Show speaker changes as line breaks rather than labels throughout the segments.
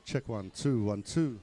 Check 1, 2, 1, 2.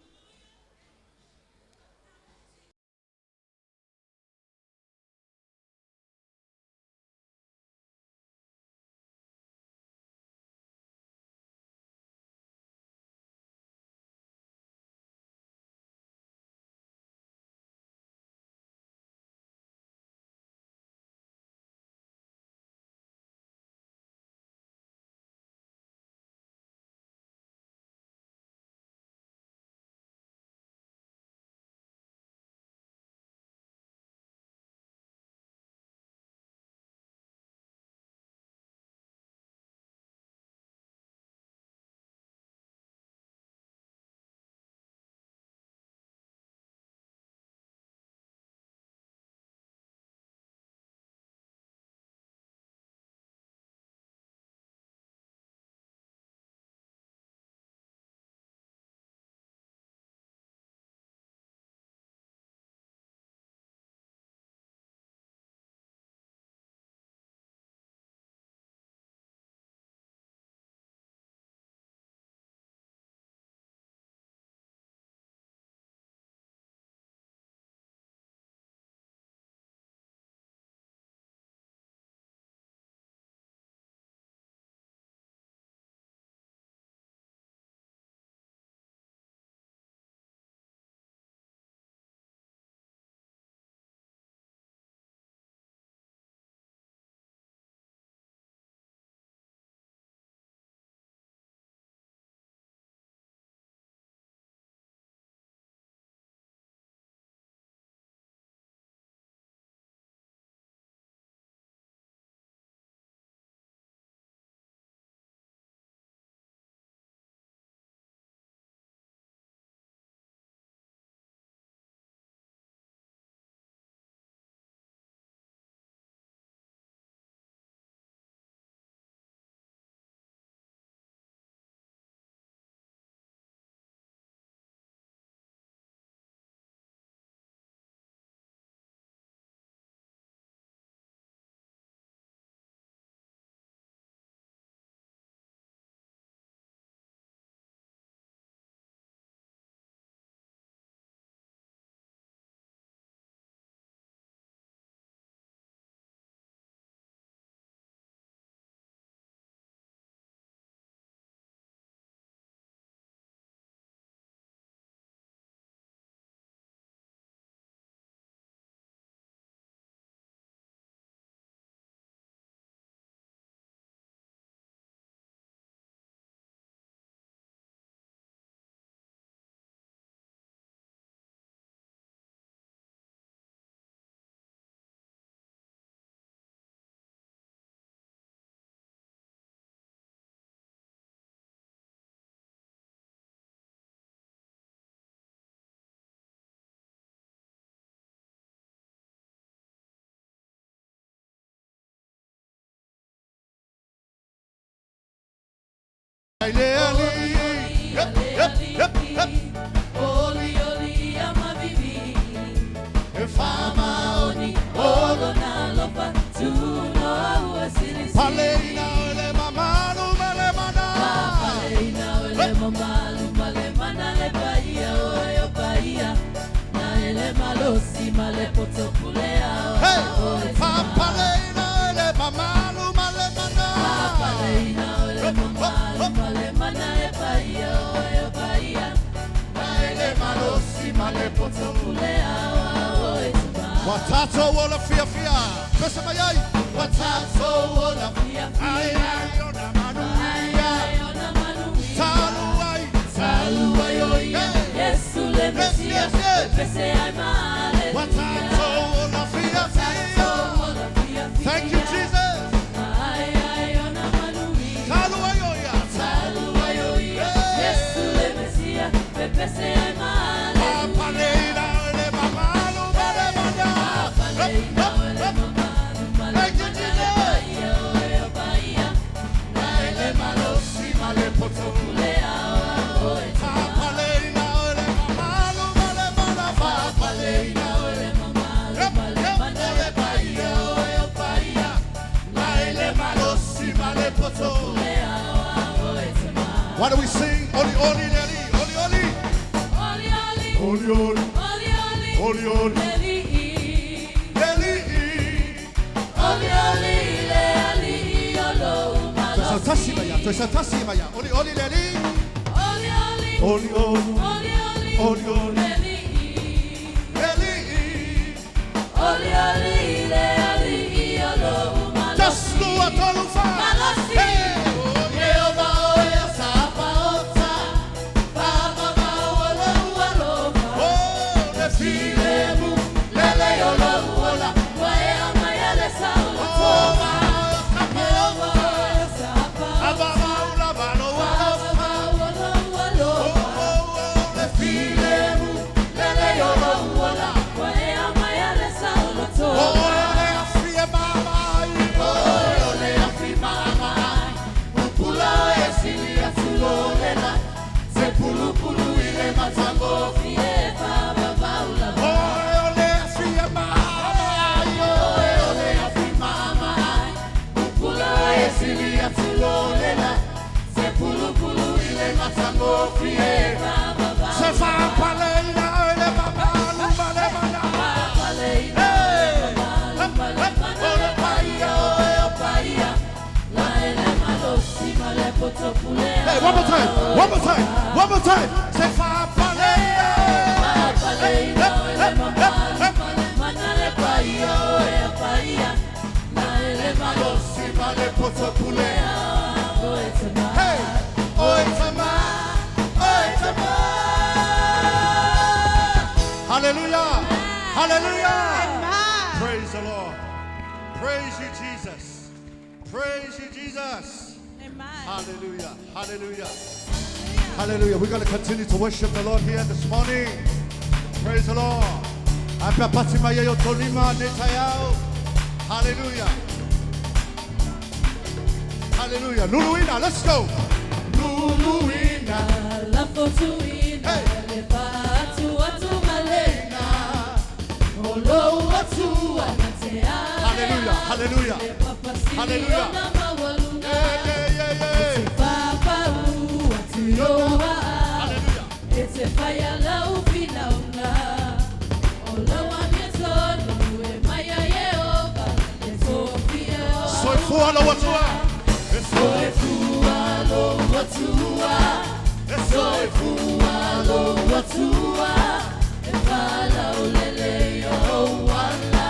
Watato wala fia fia. Pesa mayai. Watato wala fia fia. Ay ona manuia. Taluai. Taluai oia. Yesu le Mesia. Pesa ay male. Watato wala fia fia. Thank you Jesus. Ay ona manuia. Taluai oia. Taluai oia. Yesu le Mesia. Pesa ay male. Why do we sing? Only,
Oli, oli. Oli, oli. Toisa tasimaya. Oli, oli, leli. Oli, oli. Oli, oli. Taslua tolufa. Hey, one more time, one more time, one more time. Say fire, Hey, oh, it's a man, oh, it's a man. Hallelujah, hallelujah. Praise the Lord. Praise you, Jesus. Praise you, Jesus. Hallelujah, hallelujah, hallelujah. We're going to continue to worship the Lord here this morning. Praise the Lord. Hallelujah. Hallelujah. Luluina, let's go. Luluina. Hey. Hallelujah, hallelujah, hallelujah. It's a fire love in so if you are what you are, so if you are what you are, so if you are what you are, if I love lele yo wala,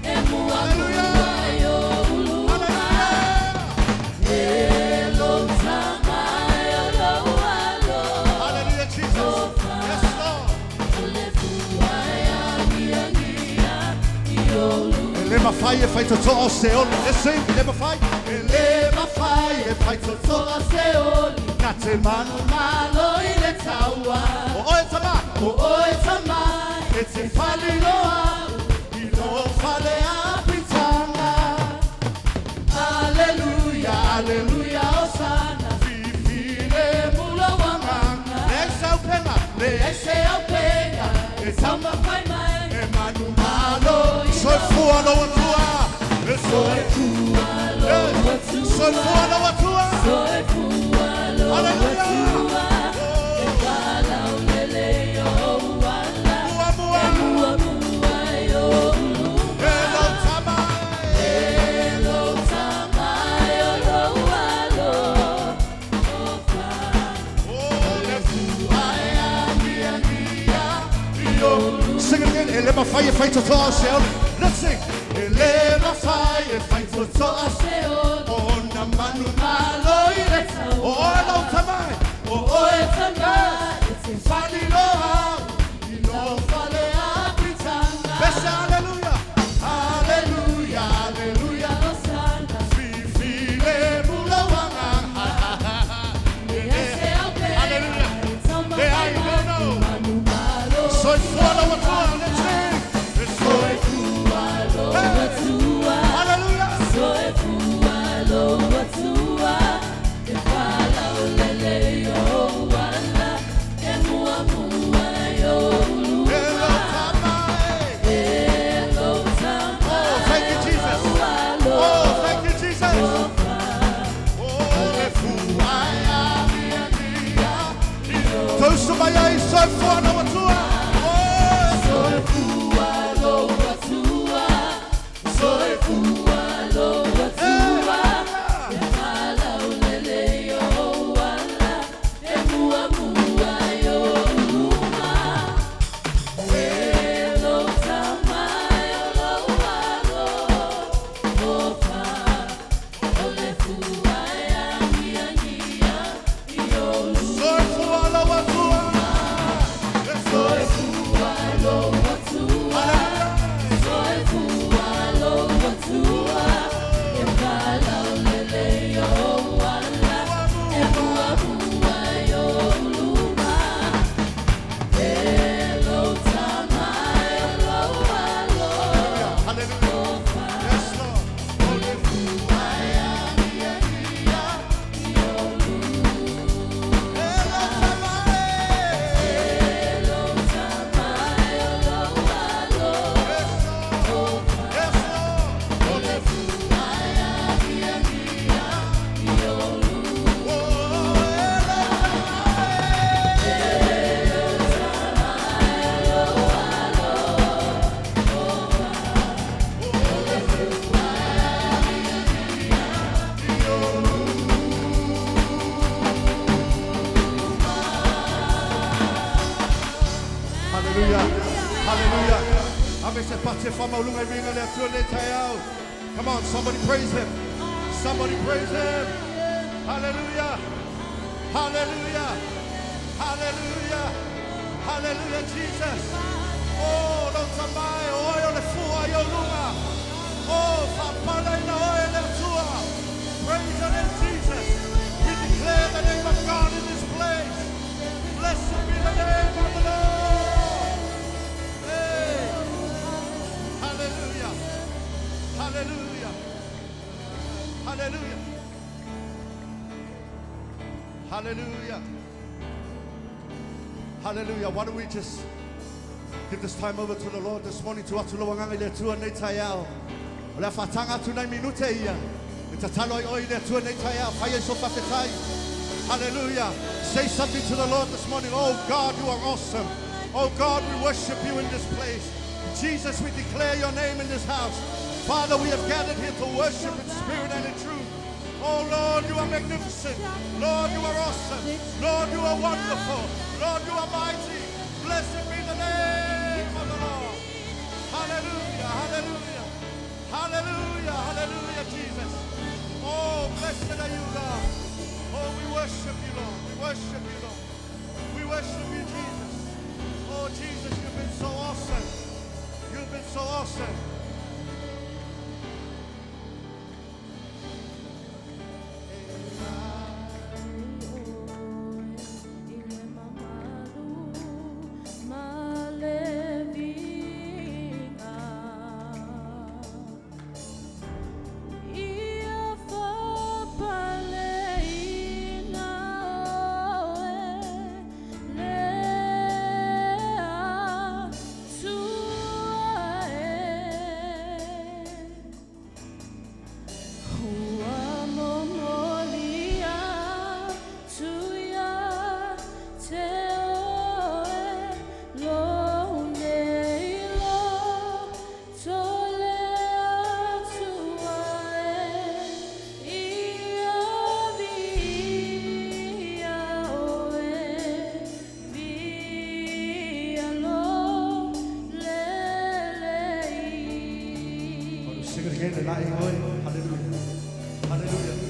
hallelujah. Elema fire fight to Seol. Let's sing. Elema fire fight to Seol. Nate manu malo ile tawa. Oh it's a man. Oh it's a man. It's a fali loa. Ilo fale apitanga. Hallelujah, hallelujah, Osana. Fifile mulo wamanga. Nexe upena. It's a mafaima. Emanu malo. So if you are what you are, so if you are what you are, hallelujah. Sing it again. Elema fire fight to ourselves. Let's sing. Elema fire fight to ourselves. Oh, na manu malo ile. Oh, no tamai. Oh, it's a man. It's a fali loa. Ilo fale apitanga. Best hallelujah. Hallelujah, hallelujah. Fifile mula wanga. Hallelujah. They are you know. So it's follow what you are. Let's sing. So if you are what you are. Hallelujah. So if you are what you are. If I love lele yo wala. Emua mua yo lua. Hello tamai. Oh, thank you Jesus. Oh, thank you Jesus. Oh, if you are. Tosu maya is so follow what you are. Come on, somebody praise him. Somebody praise him. Hallelujah. Hallelujah. Hallelujah. Hallelujah, Jesus. Oh, don't somebody oil the four your luna. Oh, Papalena oil the tua. Praise the name, Jesus. We declare the name of God in this place. Blessed be the name of the Lord. Hey. Hallelujah. Hallelujah. Hallelujah. Hallelujah. Hallelujah. Why don't we just give this time over to the Lord this morning to atulawanga ile tua nei taiao. Ola fatanga tu nai minute ia. Itatalo oi ile tua nei taiao. Fire so fatetai. Hallelujah. Say something to the Lord this morning. Oh God, you are awesome. Oh God, we worship you in this place. Jesus, we declare your name in this house. Father, we have gathered here to worship in spirit and in truth. Oh Lord, you are magnificent. Lord, you are awesome. Lord, you are wonderful. Lord, you are mighty. Blessed be the name of the Lord. Hallelujah, hallelujah. Hallelujah, hallelujah, Jesus. Oh, blessed are you, God. Oh, we worship you, Lord. We worship you, Lord. We worship you, Jesus. Oh, Jesus, you've been so awesome. You've been so awesome. Hallelujah. Hallelujah.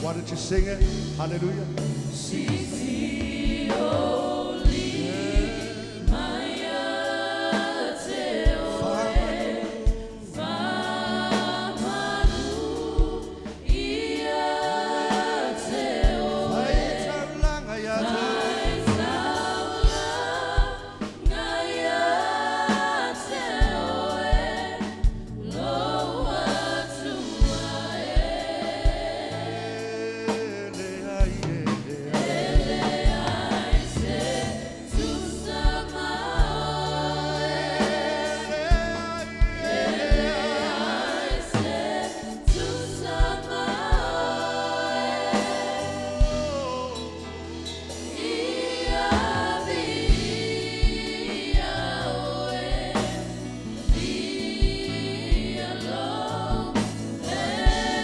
Why don't you sing it? Hallelujah.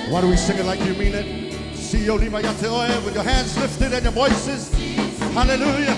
Why do we sing it like you mean it? See you with your hands lifted and your voices. Hallelujah.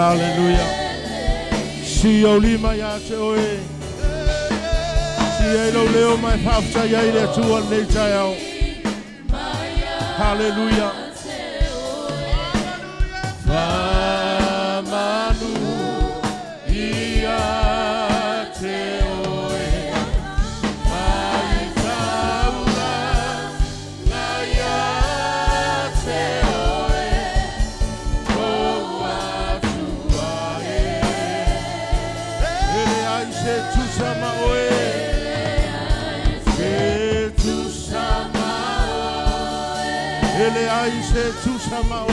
Hallelujah. Si o lima ya te oe. Si e lo leo mai pafta ya ile tua nei tai au. Hallelujah. Famanu ia te oe. Mai taura na ia te oe. Koa tua e. Ele ai se tu sama oe. Se tu sama oe. Ele ai se tu sama oe.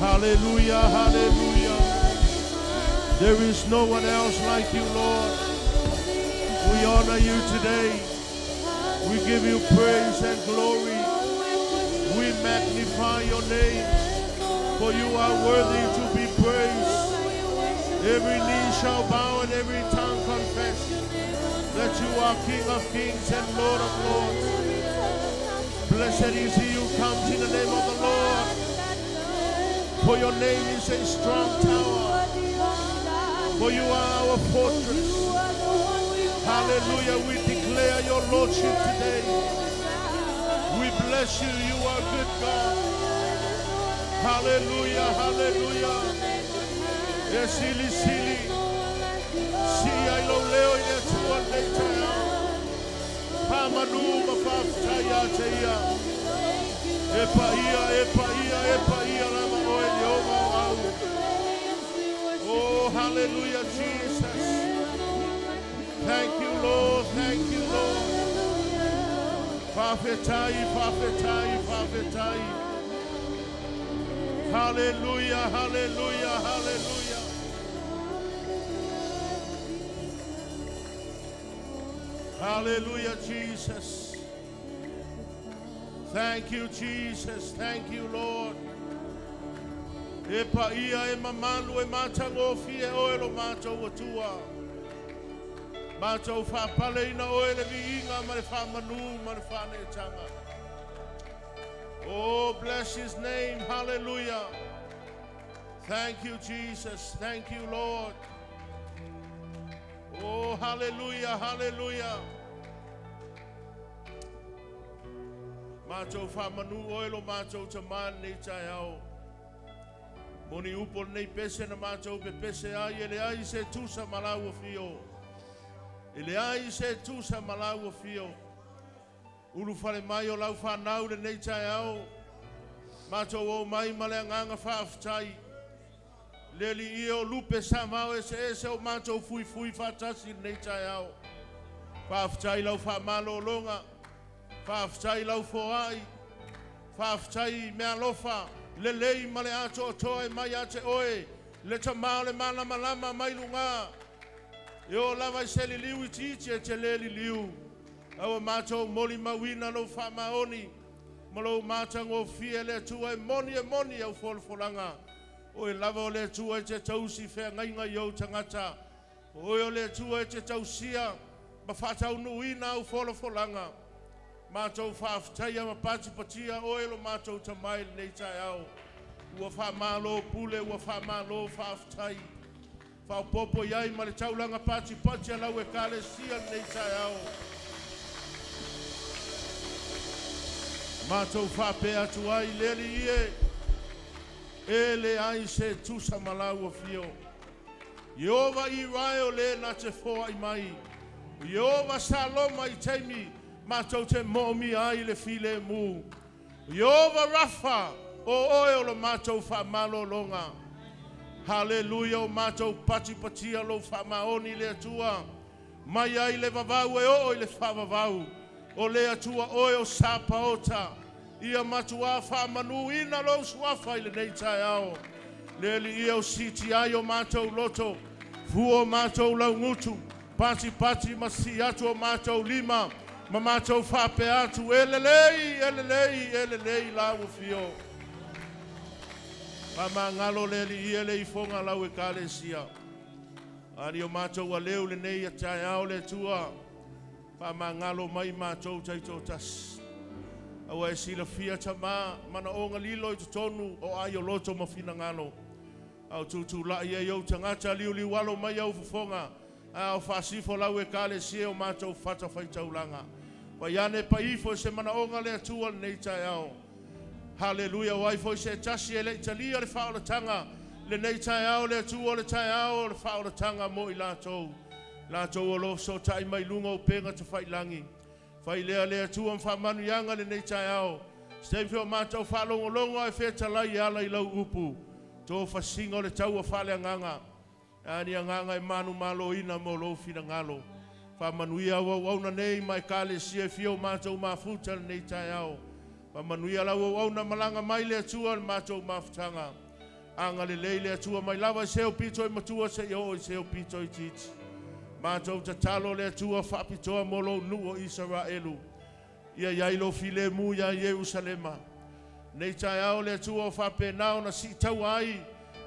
Hallelujah, hallelujah. There is no one else like you, Lord. We honor you today. We give you praise and glory. We magnify your name, for you are worthy to be praised. Every knee shall bow and every tongue confess that you are King of kings and Lord of lords. Blessed is he who comes in the name of the Lord. For your name is a strong tower. For you are our fortress. Hallelujah. We declare your lordship today. We bless you. You are good God. Hallelujah. Hallelujah. Esili sili. Si ai lo leo ia tua leita. Pamanu mafafta ya teia. Epa ia, epa ia, epa ia lama oe Yehova au. Oh, hallelujah, Jesus. Thank you, Lord. Thank you, Lord. Fafetai, fafetai, fafetai. Hallelujah, hallelujah, hallelujah. Hallelujah, Jesus. Thank you, Jesus. Thank you, Lord. Epa ia e mamalu e matango fie oelo mato watua. Mato fa paleina oele viinga mare fa manu mare fa ne tanga. Oh, bless his name. Hallelujah. Thank you, Jesus. Thank you, Lord. Oh, hallelujah, hallelujah. Mato fa manu oelo mato taman ne tayao. Moni upo nei pese na mato pe pese ai ele ai se tusa malau fio. Ele ai se tusa malau fio. Ulu fale mai o lau fa nau le nei tayao. Mato o mai male nganga fa aftai. Leli io lupe samao ese o mato fui fa tasi nei tayao. Fa aftai lau fa malo longa. Faftai lau foai, faftai mea lofa, lelei male ato toe mai ate oe, le tamau le mana malama mai lunga. Eo lava seli liu itiiti e te leli liu. Awa mato moli mawina lo fa maoni, malo matango fie le tua e moni au folfolanga. Oe lava o le tua e te tausi fea ngainga iau tangata. Oe o le tua e te tausia,
ma whaatau nuina au wholofolanga. Mātou whaaftaia ma patia oe lo mātou tamai nei tai au. Ua whaamalo pule, ua whaamalo whaaftai. Whaopopo iai ma le taulanga patia lau e kale sia nei tai au. Mātou whape atu ai leli ie. E le ai se tusa malau a fio. Yehova i rai o le na te fōa i mai. Yehova saloma i teimi. Mātou te momi ai le file mu. Yehova Rafa o oe o le mātou whaamalo longa. Hallelujah o mātou patia lo whaamaoni le atua. Mai ai le vavau e o le whaavavau. O le atua oe o sapaota. Ia matua whaamanu ina lo suafa i le nei tai ao. Le li ia o siti ai o mātou loto. Fuo mātou lau ngutu. Pati masi atu o mātou lima. Ma mātou whape atu. Elelei lau fio. Pa ngalo le li ia le ifonga lau e kale sia. Ari o mātou a leo le nei a tai ao le tua. Pa ngalo mai mātou taito tas. Awa e sila fia tama. Mana o ngalilo i tutonu o ai o loto ma fina ngalo. Au tutu la ia iau tangata liu walo mai au fufonga. Au fasifo lau e kale sia o mātou fata faitaulanga. Wa yane pa ifo se mana o ngale atua nei tai ao. Hallelujah, wai foi se tasi ele italia le fa'o tanga le nei tai ao le atua le tai ao le fa'o tanga mo i latou. Latou o lo so tai mai lunga o penga te failangi. Fai lea le atua mfa manu yanga le nei tai ao. Stefio mātou whalongo longa e feta lai ala I lau upu. Tō fasingo le tau a whale anganga. Ani anganga e manu malo ina mo lo fina ngalo. Whamanuia au na nei mai kale sia fio mātou mafuta le nei tai ao. Whamanuia lau au na malanga mai le atua le mātou mafutanga. Anga le lei le atua mai lava seo pito I matua se I seo pito I titi. Mātou tatalo le atua whapitoa molo nuo Israelu. Ia yailo file mu ya Jerusalema. Nei tai ao le atua o whape nao na si tau ai.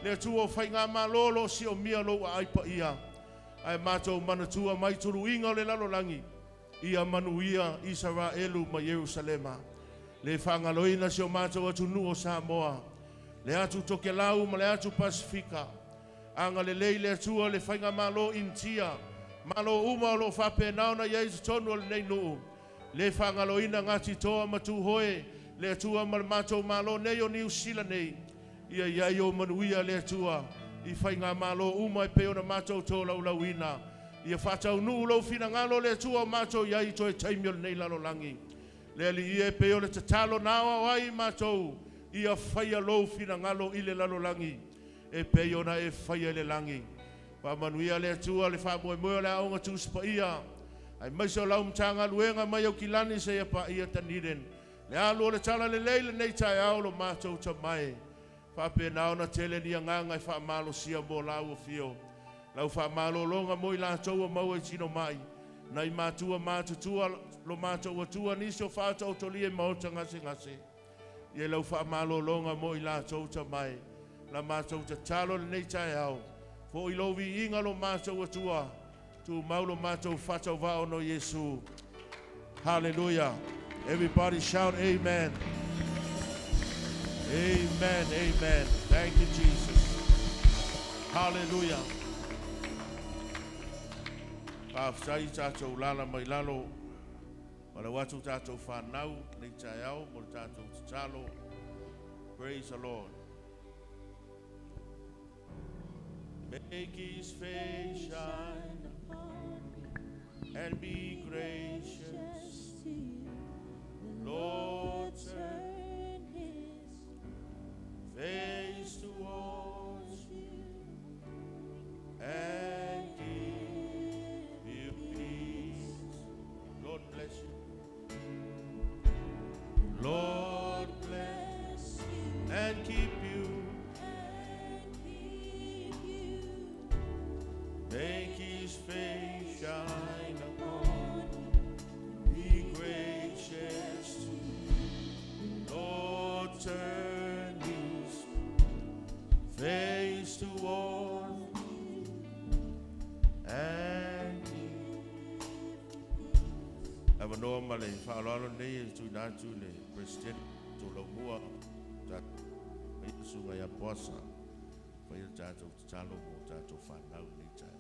Le atua o whainga malolo si o mia lo a aipa ia. Ai mātou manatua mai turu inga le lalolangi. Ia manuia Israelu ma Jerusalema. Le whangaloina si o mātou atu nuo Samoa. Le atu toke lau ma le atu Pasifika. Anga le lei le atua le whainga malo intia. Malo uma o lo whape nao na Yesu tonu o le nei nuu. Le whangaloina ngati toa matu hoe. Le atua ma le mātou malo nei o New Zealand nei. Ia iai o manuia le atua. I whainga malo uma peo na mātou tō lau lauina. Ia whatau nuu lau fina ngalo le atua o mātou iai to e taimio le nei lalo langi. Le ali ia peo le tatalo nawa wai mātou. Ia whaia lau fina ngalo I le lalo langi. E peo na e whaia le langi. Pa manuia le atua le whamoe moe le aonga tūspa ia. Ai maiso lau mtanga luenga mai au kilani se ia pa ia taniren. Le alu le tala le leile nei tai au lo mātou tamai. Whape nao na tele ni anganga I whamalo sia mo lau o fio. Lau whamalo longa mo I lātou a mau e tino mai. Nai mātua mātutua lo mātou atua nisi o whātou toli e maota ngase. Ie lau whamalo longa mo I lātou tamai. La mātou ta talo le nei tai au. Fo I lovi inga lo mātou atua. Tu maulo mātou whatau vao no Yesu. Hallelujah. Everybody shout amen. Amen, amen. Thank you, Jesus. Hallelujah. Whawhai tātou lala mai lalo. Wala watu tātou whanau, nei tai au, mo tātou tatalo. Praise the Lord. Make His face shine upon me and be gracious to you. Lord, turn His face towards you and give you peace. Lord bless you. Lord bless you and keep you. Make His face shine upon you, be gracious to you. Lord, turn His face toward you and give Lava noa ma le whaaloalo nei e tui nātu le president tō lau mua ta mai sunga ia Poasa whai a tātou te talo mo tātou whanau nei tai.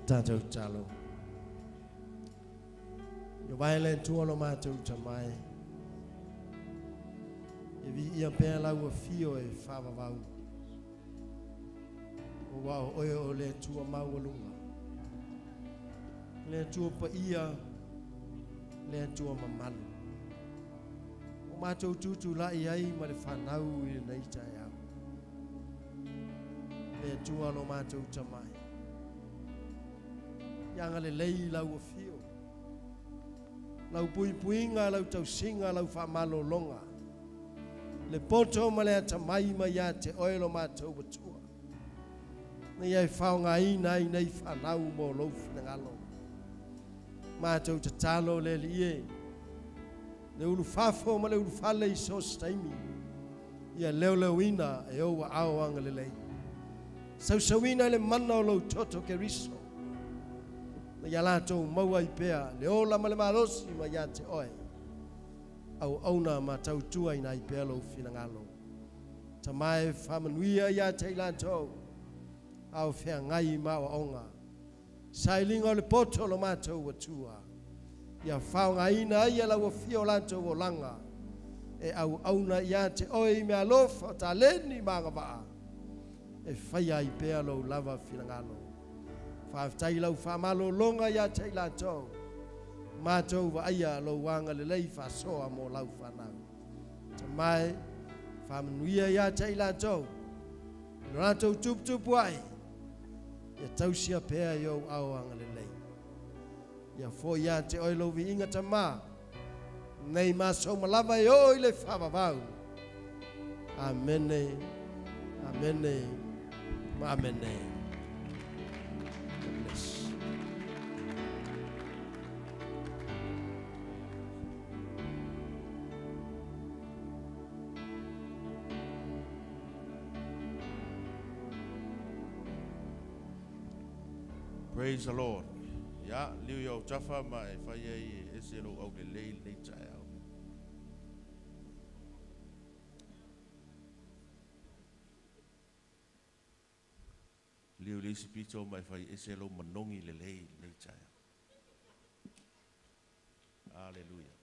Tātou talo. Yo vai le tuolo mātou tamai. E vi ia pēr lau a fio e whawawau. O wau oe o le tua maualunga. Le tua pa ia, le tua mamalu. O mātou tutu la iai ma le whanau i nei tai au. Le tua lo mātou tamai. Yanga le lei lau a fio. Lau pui puinga, lau tau singa, lau whamalo longa. Le poto ma le atamai ma ia te oelo mātou batua. Nei ai whaonga ina i nei whanau mo lofu na ngalo. Mātou te talo le li e. Le ulu whafo ma le ulu whale i so staimi. Ia leo leo ina e oua aoanga le lei. Sausawina le mana o lau toto ke riso. Na ia lātou maua i pēa, le ola ma le marosi ma ia te oe. Au auna ma tau tua ina i pēa lau whina ngalo. Ta mai whamanuia ia te lātou. Au whea ngai ma o onga. Sailinga o le poto lo mātou wa tua. Ia whaonga ina ia lau o fio lātou o langa. E au auna ia te oe i mea lofa ta leni maanga waa. E whaia i pēa lau lava whina ngalo. Whaftai lau whamalo longa ia tei lātou. Mātou wa aia lau wanga le lei whasoa mō lau whanau. Ta mai, whamanuia ia tei lātou. No lātou tupu ai. Ia tausia pēa iau aoanga le lei. Ia fo ia te oilo vi inga ta mā. Nei māsou malava i oi le whamavau. Amene, amene, amene.
Praise the Lord. Ya, liu yau tafa ma e whai e se lo au le lei nei tai au. Liu le si pito ma e whai e se lo manongi le lei nei tai au. Hallelujah.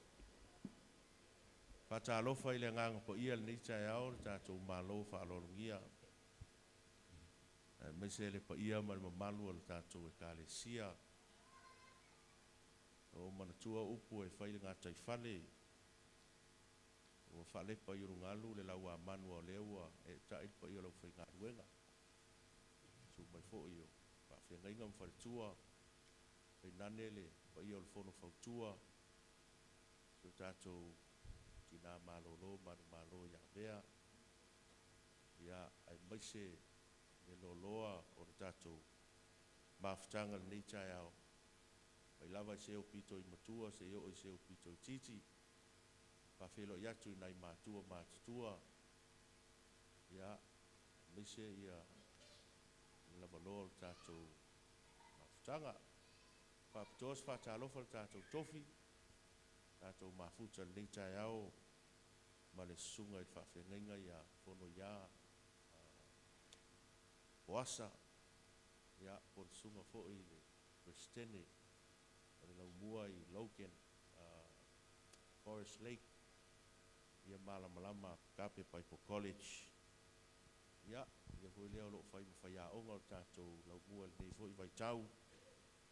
Whata alofa i le nganga po ia nei tai au, tātou malo whaalolungia. Me se le pa ia ma malu al tātou e kālesia. O manatua upu e whai ngā tai whale. O whale pa i rungalu le lau a manu o leua e tai pa i lau whai ngā ruenga. Su mai fo i o. Pa whianga inga mwhare tua. Pei nane le pa i o le whono whautua. So tātou tina malo lo manu malo ia vea. Ia ai maise le loloa o le tātou mawhitanga nei tai au. Pai lava i seo pito i matua, se o i seo pito i titi. Pa whelo i atu i nai mātua mātutua. Ia, mise ia lava loa o le tātou mawhitanga. Pa pitoas whatalofa le tātou tofi. Tātou mawhuta nei tai au. Ma le sunga i whawhengainga ia Fonoia. Poasa, ia por sunga fo i le Kristene, o le lau mua i Logan, Forest Lake, ia malamalama kape pai po college. Ia hui leo lo whai mawhai aonga o tātou lau mua le nei fo i vai tau,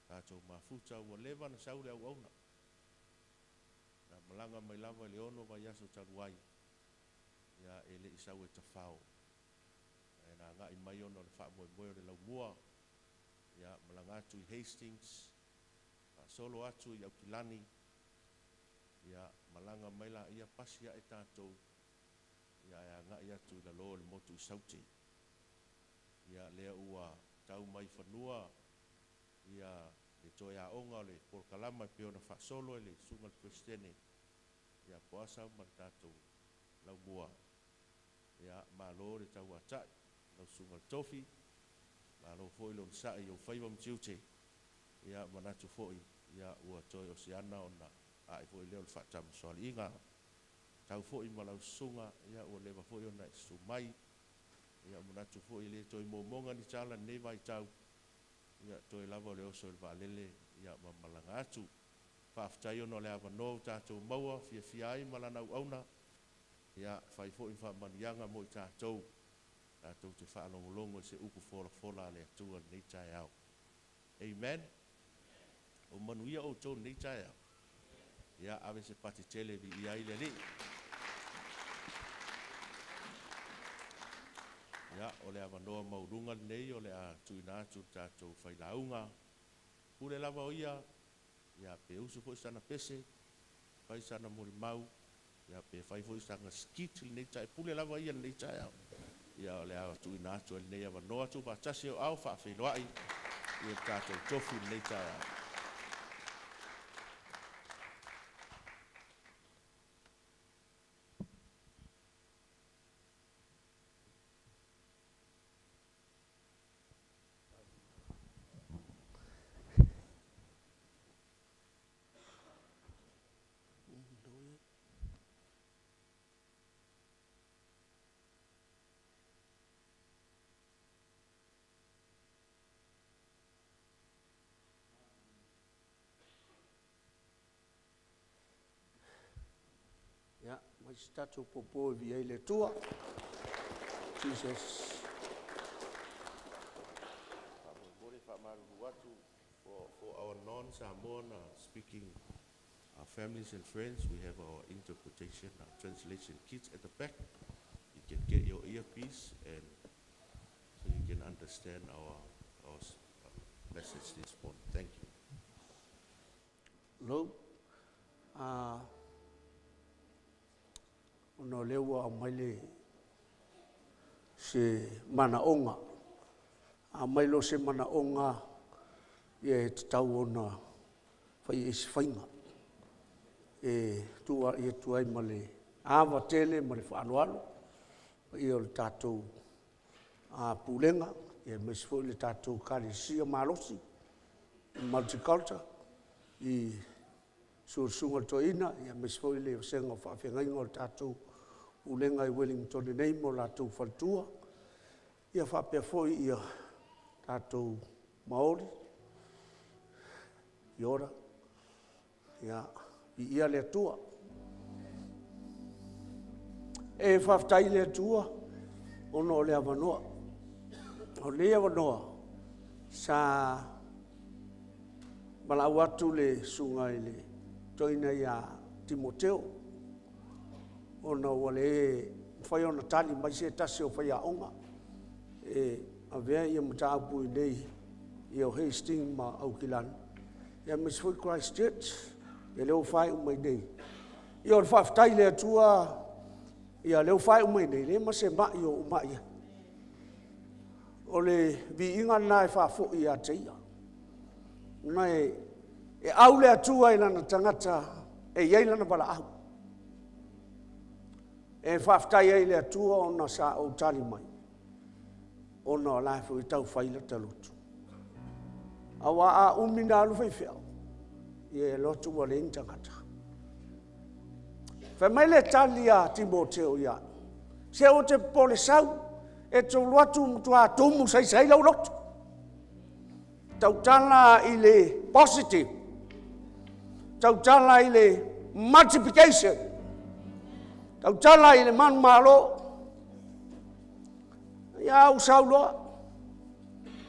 tātou mafuta ua lewa na sau le au auna. Na malanga mai lava le ono vai aso taruai, ia ele i sau e tawhao. Na ngā i mai ono le wha moe moe o le lau mua. Ia malanga atu i Hastings. Solo atu i Aukilani. Ia malanga mai la ia pasia e tātou. Ia ngā i atu i la loa le motu i sauti. Ia lea ua tau mai whanua. Ia le toi a onga le porkalama i peo na wha solo e le sunga le Kristene. Ia Poasa ma tātou lau mua. Ia malo le tau atai. Lau sunga tofi. Malo foi lo sa i o faiva mtiute. Ia manatu foi. Ia ua toi o siana ona ai foi leo fa tam so inga. Tau foi malau sunga ia ua leva foi ona sumai. Ia manatu foi le toi momonga ni tala ne vai tau. Ia toi lava le oso le valele ia mamalanga atu. Whaftai ono le awa no tātou maua, fia ai malana auna. Ia whai fo in whamanianga mo i tātou. Tātou te whaalongolongo se uku fola le atua nei tai au. Amen. O manuia o tō nei tai au. Ia ave se pati tele vi ia ile li. Ia o le awa noa maurunga nei o le a tuinatu tātou whailaunga. Pule lava o ia. Ia pe usu fo sana pese, fai sana mori mau, ia pe fai fo sana skit nei tai pule lava ia nei tai au. Ia le au tu ina tu nei ava noa tu ba tasi o au fa fe loai. Ia tato tofu nei tai au.
Ya, mai statu popo via le tua. Jesus.
For our non-Samoan speaking families and friends, we have our interpretation, our translation kits at the back. You can get your earpiece and so you can understand our message this morning. Thank you.
Lo, ono lewa maile se mana onga. Mailo se mana onga ye tau ona fai isi whainga. Tua ia tuai male awa tele male whaanualo. Ia le tātou pulenga. Ia mesifo le tātou kari sia malosi. Multiculture. I sursunga toina. Ia mesifo le senga whaafengainga le tātou pulenga I Wellington nei mo lātou whaltua. Ia whapea foi ia tātou Maori. Iora. Ia ia le tua. E whaftai le tua. Ono le avanoa. O le avanoa. Sa malau atu le sunga le toina ia Timoteo. Ono wale whai ona tali mai se tasi o whai a onga. A vea ia mataapu I nei ia o Hastings ma Auckland. Ia Misfui Christchurch. Ia leo whai umai nei. Ia o whaftai le atua. Ia leo whai umai nei. Le ma se mai o umai. O le vi inga nai whafo I a teia. Nai e au le atua I lana tangata. E iei lana wala au. E whaftai ei le atua o na sa o tali mai. O na laifu I tau whaila talutu. Awa a umina alu whaifeau. Ie lotu wa le intangata. Whamai le tali a Timoteo ia. Se o te pole sau. E tau luatu mtua tumu sai lau lotu. Tau tala I le positive. Tau tala I le multiplication. Tau tala I le manu malo. Ia au sau loa.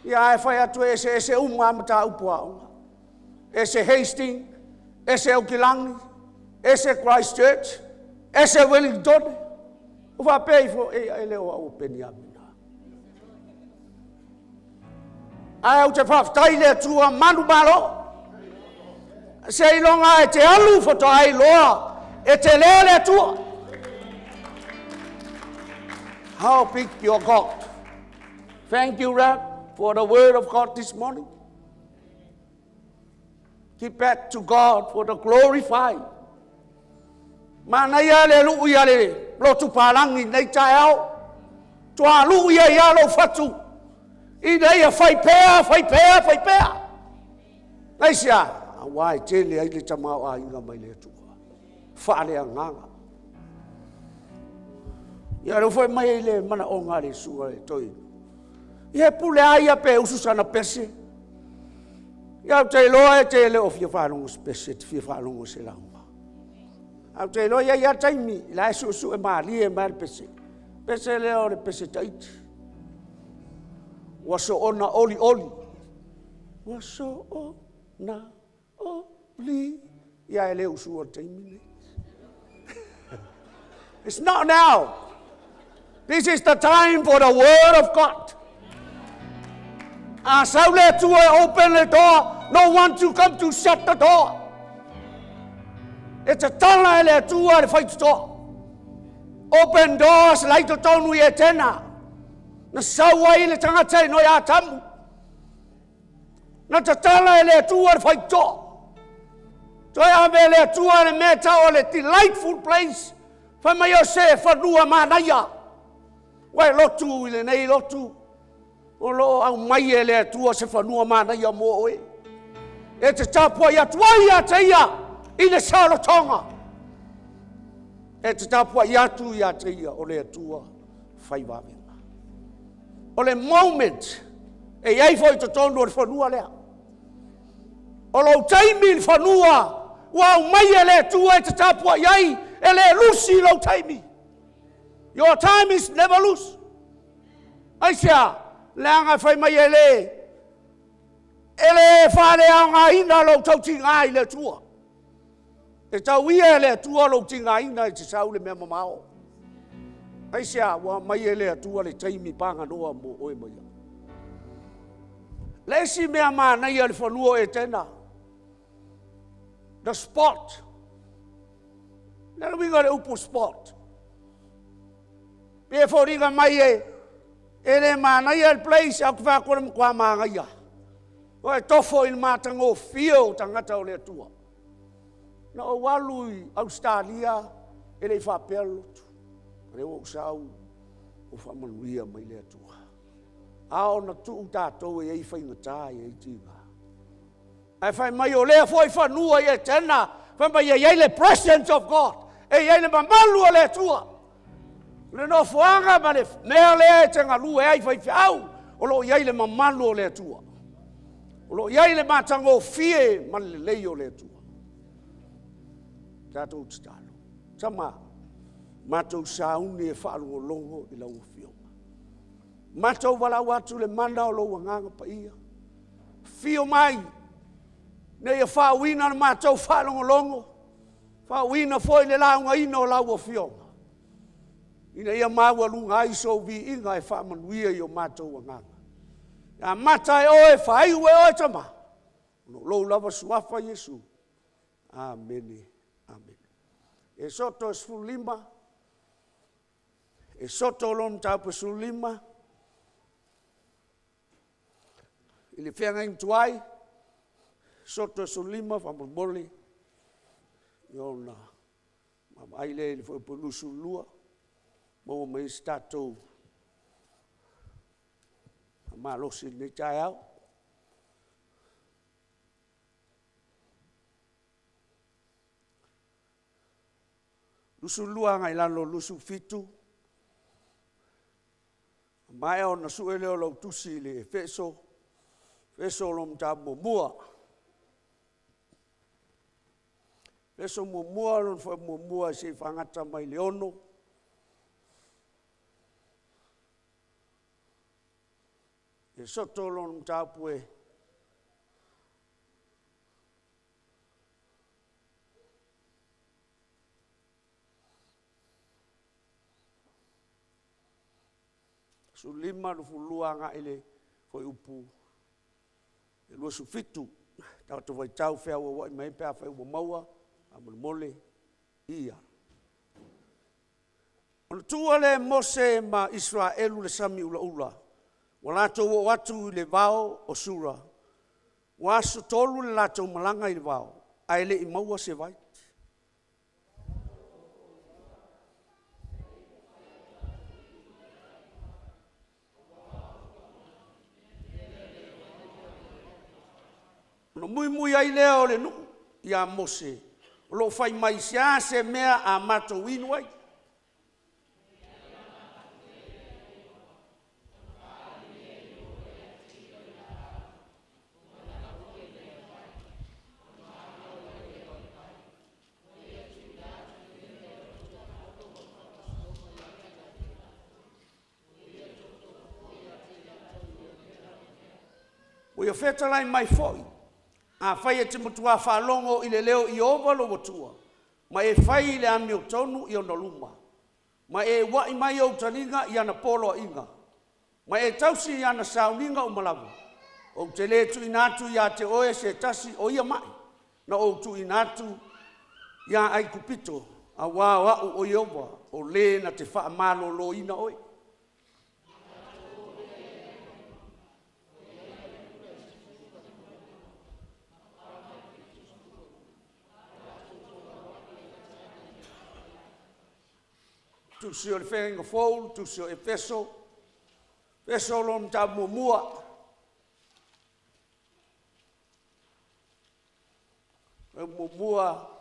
Ia e whai atu ese unga mata upua unga. Ese Hastings, ese Auckland, ese Christchurch, ese Wellington. Uwa pei fo e leo au peni amina. Ai au te whaftai le tua manu malo. Se ilonga e te alu foto ai loa. E te leo le tua. How big your God. Thank you, Rab, for the word of God this morning. Give back to God for the glorified. Mana ia le lu ia le lotu palangi nei tai au. Tua lu ia lo fatu. Ina ia fai pea. Naisia, wai tele ai le tamau a inga mai le tua. Whaare a nganga. Ia rau fai mai le mana o ngā le sua le toi. Ia pule aia pe ususana pese. Ia te loa e te le o fia whanongo pese, te fia whanongo se launga. Au te loa ia taimi, la e su e maali e maali pese. Pese le o le pese taiti. Waso ona oli. Waso ona oli. Ia e le usua taimi. It's not now. This is the time for the word of God. So let you open the door. No one to come to shut the door. It's a time let you fight the door. Open doors like the town we attend. Na sawa ile tangata no ya tamu. Na tatala let you fight the door. Toya vele tu ane meta ole delightful place. Fama yose fanua manaya. Wai lotu ile nei lotu. Olo au mai ele tua se fanua manaya mo oe. E te tapua ia tuaia te ia. Ile salo tonga. E te tapua ia tu ia te ia. Ole tua fai wawenga. Ole moment. E iei foi te tonu o fanua lea. Olo taimi fanua. Wau mai ele tua e te tapua iei. Ele lusi lo taimi. Your time is never loose. Aisia, leanga fai mai ele. Ele whare a ngā ina lo tau tinga i le tua. E tau ia le tua lo tinga ina i te sau le mea mamao. Aisia, wa mai ele tua le taimi panga noa mo oe mai. Lesi mea mana ia le whanua e tena. The spot. Nera winga le upo spot. Pe fōringa mai ele mana ia le place au kwa kora mkwa maanga ia. O e tofo il matanga o fio tangata o le tua. Na o walui Australia ele whapea lotu. Reo usau o whamanuia mai le tua. Ao na tuu tātou e ei whaingatā e ei tinga. Ai whai mai o lea fwoi whanua e tena. Whai mai e ei le presence of God. E ei le mamalu o le tua. Le no fuanga ma le mea lea e tenga lu e ai whai whiau. O lo iei le mamalu o le tua. O lo iei le matango fie ma le lei o le tua. Tātou titalo. Tama, mātou sauni e whaalu o longo i lau fionga. Mātou wala watu le mana o lo wanganga pa ia. Fio mai. Nei e whaawina na mātou whaalu o longo. Whaawina foi le launga ino o lau o fionga. Ina ia maua lunga iso vi inga e whaamanuia i o mātou wanganga. Ia matai oe whai ue oe tama. No lou lava suafa Yesu. Amen. Amen. E soto e sulima. E soto lom taupe sulima. Ili whianga intuai. Soto e sulima whamaboli. Iona. Mama aile ili whaipulusu lua. Mo mai statou. Ma losi ni tai au. Lusu lua ngai lalo lusu fitu. Mai ona suele o lo tusi le feso. Feso lom tamo mua. Feso mo mua lon fo mo mua se fangata mai leono. E soto lon tapue. Su lima lu fulua nga ele foi upu. E lua su fitu. Tau tu vai tau fea wa mai pea fea wa maua. Amul mole. Ia. On tua le Mose ma Israelu le sami ula ula. Walato o watu le vao o sura. Wasu tolu le lato malanga i le vao. Aile i maua se vai. No mui ai leo le nu ia Mose. Lo fai mai sia se mea a mato winu ai. O ia feta lai mai foi. A fai e timutua whalongo i le leo i ovalo watua. Ma e fai le ami o tonu i ona luma. Ma e wai mai o taninga i ana polo inga. Ma e tausi i ana sauninga o malavu. O te le tu inatu ia te oe se tasi o ia mai. Na o tu inatu ia ai kupito. A wā o iova o le na te wha malo lo ina oi. Tu si o le whenga fōu, tu si o e peso. Peso lon ta mua. E mua